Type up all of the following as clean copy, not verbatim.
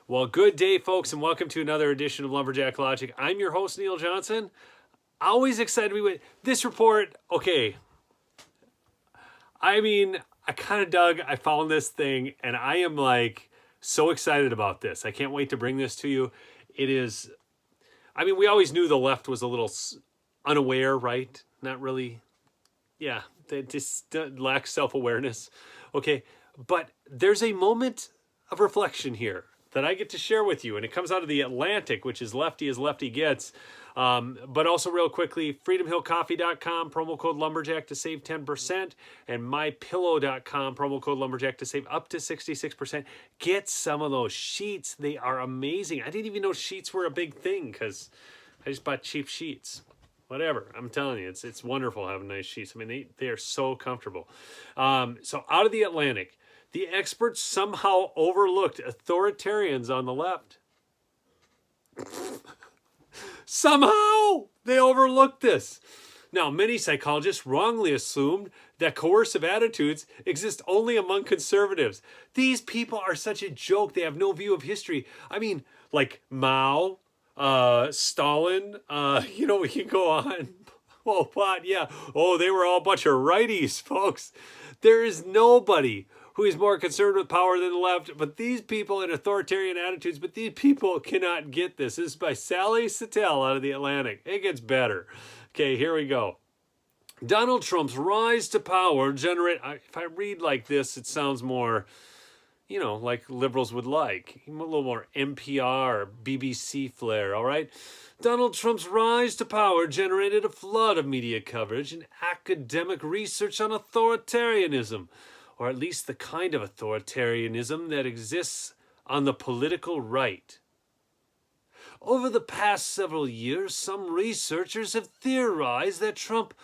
Well, good day, folks, and welcome to another edition of Lumberjack Logic. I'm your host, Neil Johnson. Always excited to be with this report. Okay, I kind of dug. I found this thing, and I am like so excited about this. I can't wait to bring this to you. It is. We always knew the left was a little unaware, right? Not really. Yeah, they just lack self-awareness. Okay, but there's a moment of reflection here that I get to share with you, and it comes out of the Atlantic, which is lefty as lefty gets. But also, real quickly, freedomhillcoffee.com, promo code Lumberjack to save 10%, and mypillow.com, promo code Lumberjack to save up to 66%. Get some of those sheets. They are amazing. I didn't even know sheets were a big thing because I just bought cheap sheets. Whatever, I'm telling you, it's wonderful having nice sheets. I mean, they are so comfortable. So out of the Atlantic, the experts somehow overlooked authoritarians on the left. Somehow they overlooked this. Now, many psychologists wrongly assumed that coercive attitudes exist only among conservatives. These people are such a joke. They have no view of history. I mean, like Mao, Stalin, we can go on. Oh, but yeah. Oh, they were all a bunch of righties, folks. There is nobody who is more concerned with power than the left, but these people in authoritarian attitudes, but these people cannot get this. This is by Sally Satel out of the Atlantic. It gets better. Okay, here we go. Donald Trump's rise to power if I read like this, it sounds more, like liberals would like. A little more NPR, BBC flair, all right? Donald Trump's rise to power generated a flood of media coverage and academic research on authoritarianism, or at least the kind of authoritarianism that exists on the political right. Over the past several years, some researchers have theorized that Trump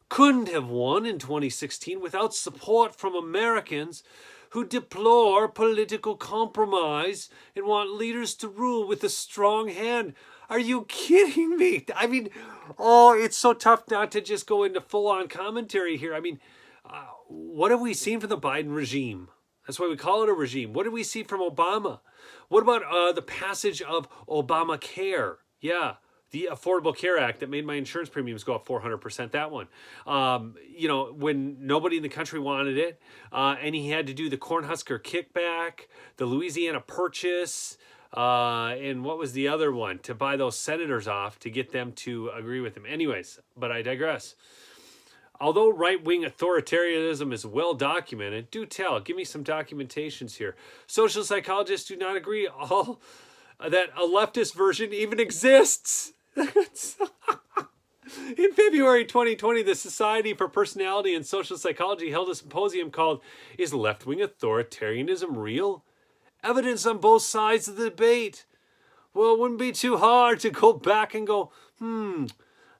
couldn't have won in 2016 without support from Americans who deplore political compromise and want leaders to rule with a strong hand. Are you kidding me? It's so tough not to just go into full-on commentary here. What have we seen from the Biden regime? That's why we call it a regime. What did we see from Obama? What about the passage of Obamacare? Yeah, the Affordable Care Act that made my insurance premiums go up 400%, that one. When nobody in the country wanted it, and he had to do the Cornhusker kickback, the Louisiana Purchase, and what was the other one? To buy those senators off to get them to agree with him. Anyways, but I digress. Although right-wing authoritarianism is well documented, do tell, give me some documentations here. Social psychologists do not agree that a leftist version even exists. In February 2020, the Society for Personality and Social Psychology held a symposium called "Is Left-Wing Authoritarianism Real? Evidence on Both Sides of the Debate." Well, it wouldn't be too hard to go back and go,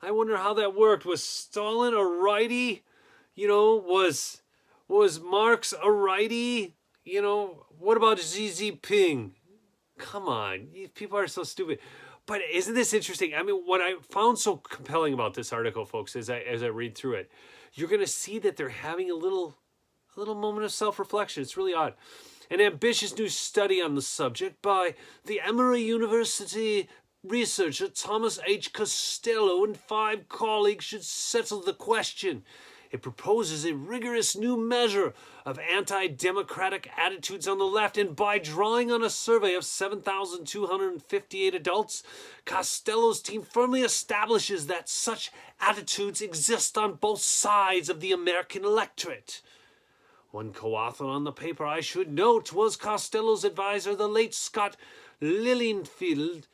I wonder how that worked. Was Stalin a righty? Was Marx a righty? What about Xi Jinping? Come on, people are so stupid. But isn't this interesting? What I found so compelling about this article, folks, as I read through it, you're going to see that they're having a little moment of self-reflection. It's really odd. An ambitious new study on the subject by the Emory University researcher Thomas H. Costello and 5 colleagues should settle the question. It proposes a rigorous new measure of anti-democratic attitudes on the left, and by drawing on a survey of 7,258 adults, Costello's team firmly establishes that such attitudes exist on both sides of the American electorate. One co-author on the paper, I should note, was Costello's advisor, the late Scott Lilienfeld,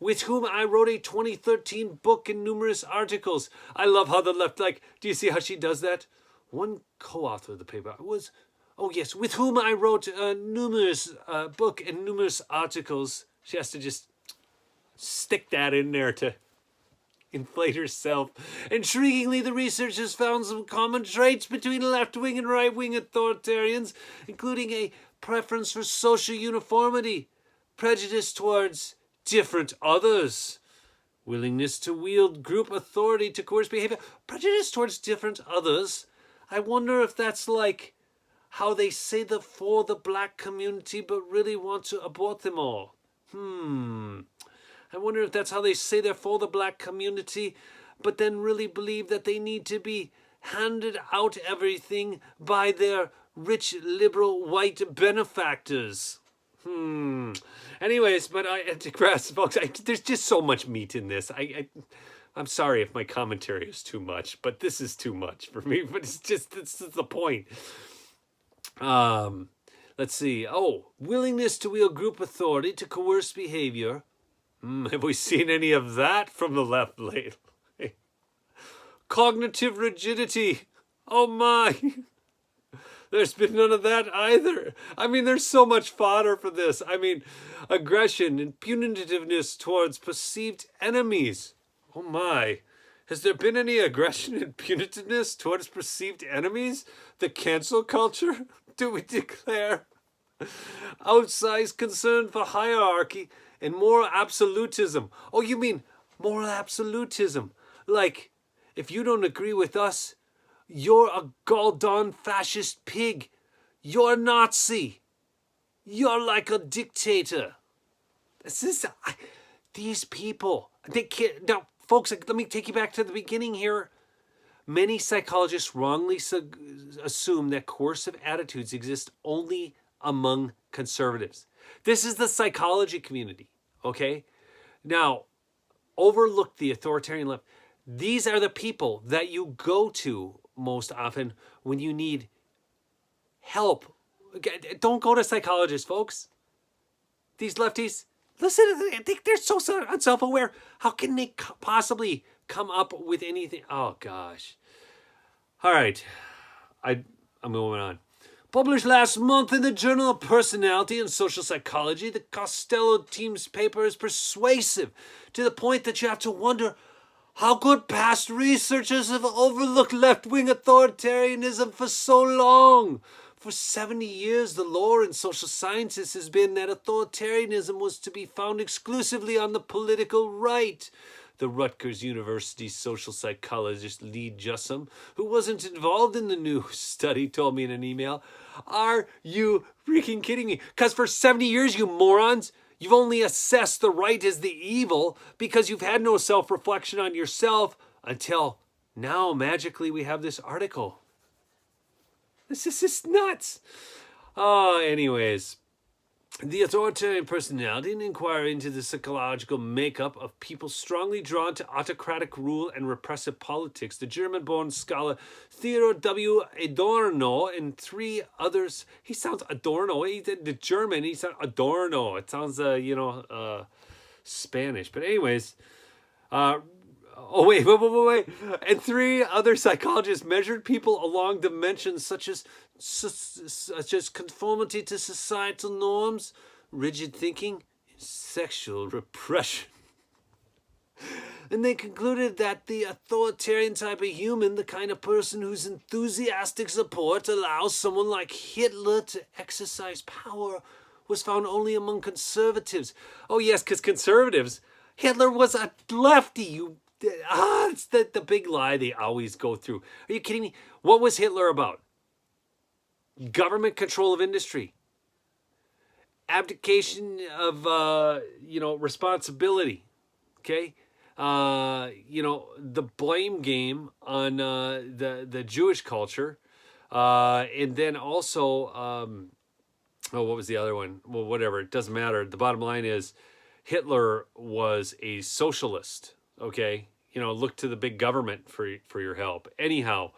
with whom I wrote a 2013 book and numerous articles. I love how the left, do you see how she does that? One co-author of the paper was, with whom I wrote numerous book and numerous articles. She has to just stick that in there to inflate herself. Intriguingly, the researchers found some common traits between left-wing and right-wing authoritarians, including a preference for social uniformity, prejudice towards different others, willingness to wield group authority to coerce behavior, prejudice towards different others. I wonder if that's like how they say they're for the black community but really want to abort them all. I wonder if that's how they say they're for the black community, but then really believe that they need to be handed out everything by their rich, liberal, white benefactors. Anyways, but I digress, folks. There's just so much meat in this. I'm sorry if my commentary is too much, but this is too much for me. But this is the point. Let's see. Willingness to wield group authority to coerce behavior. Have we seen any of that from the left lately? Cognitive rigidity. Oh my. There's been none of that either. I mean, there's so much fodder for this. I mean, aggression and punitiveness towards perceived enemies. Oh my. Has there been any aggression and punitiveness towards perceived enemies? The cancel culture? Do we declare outsized concern for hierarchy and moral absolutism? Oh, you mean moral absolutism? Like, if you don't agree with us, you're a goddamn fascist pig. You're a Nazi. You're like a dictator. These people, they can't. Now, folks, let me take you back to the beginning here. Many psychologists wrongly assume that coercive attitudes exist only among conservatives. This is the psychology community, okay? Now, overlook the authoritarian left. These are the people that you go to most often when you need help. Don't go to psychologists, folks. These lefties, listen, I think they're so unself-aware. How can they possibly come up with anything? Oh, gosh. All right. I'm moving on. Published last month in the Journal of Personality and Social Psychology, the Costello team's paper is persuasive to the point that you have to wonder how could past researchers have overlooked left-wing authoritarianism for so long? For 70 years, the lore in social sciences has been that authoritarianism was to be found exclusively on the political right. The Rutgers University social psychologist Lee Jussum, who wasn't involved in the new study, told me in an email, "Are you freaking kidding me? Because for 70 years, you morons, you've only assessed the right as the evil because you've had no self-reflection on yourself until now, magically, we have this article." This is just nuts. Anyways. The Authoritarian Personality, an inquiry into the psychological makeup of people strongly drawn to autocratic rule and repressive politics. The German-born scholar Theodor W. Adorno and three others. He sounds Adorno. He did the German. He sounds Adorno. It sounds, Spanish. But anyways, wait. And three other psychologists measured people along dimensions such as conformity to societal norms, rigid thinking, and sexual repression. And they concluded that the authoritarian type of human, the kind of person whose enthusiastic support allows someone like Hitler to exercise power, was found only among conservatives. Oh yes, because conservatives, Hitler was a lefty, it's the big lie they always go through. Are you kidding me? What was Hitler about? Government control of industry. Abdication of, responsibility. Okay? The blame game on the Jewish culture. And then also, what was the other one? Well, whatever. It doesn't matter. The bottom line is Hitler was a socialist. Okay, look to the big government for your help. Anyhow,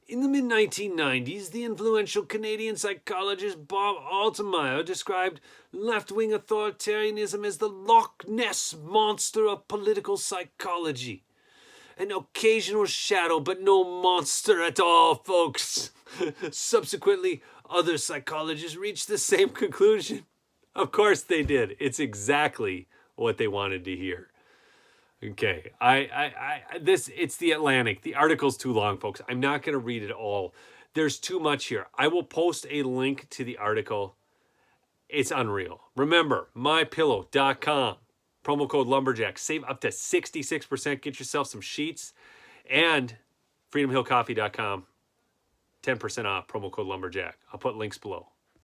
in the mid-1990s, the influential Canadian psychologist Bob Altemeyer described left-wing authoritarianism as the Loch Ness monster of political psychology. An occasional shadow, but no monster at all, folks. Subsequently, other psychologists reached the same conclusion. Of course they did. It's exactly what they wanted to hear. Okay, it's the Atlantic. The article's too long, folks. I'm not going to read it all. There's too much here. I will post a link to the article. It's unreal. Remember, mypillow.com. Promo code Lumberjack. Save up to 66%. Get yourself some sheets. And freedomhillcoffee.com. 10% off, promo code Lumberjack. I'll put links below.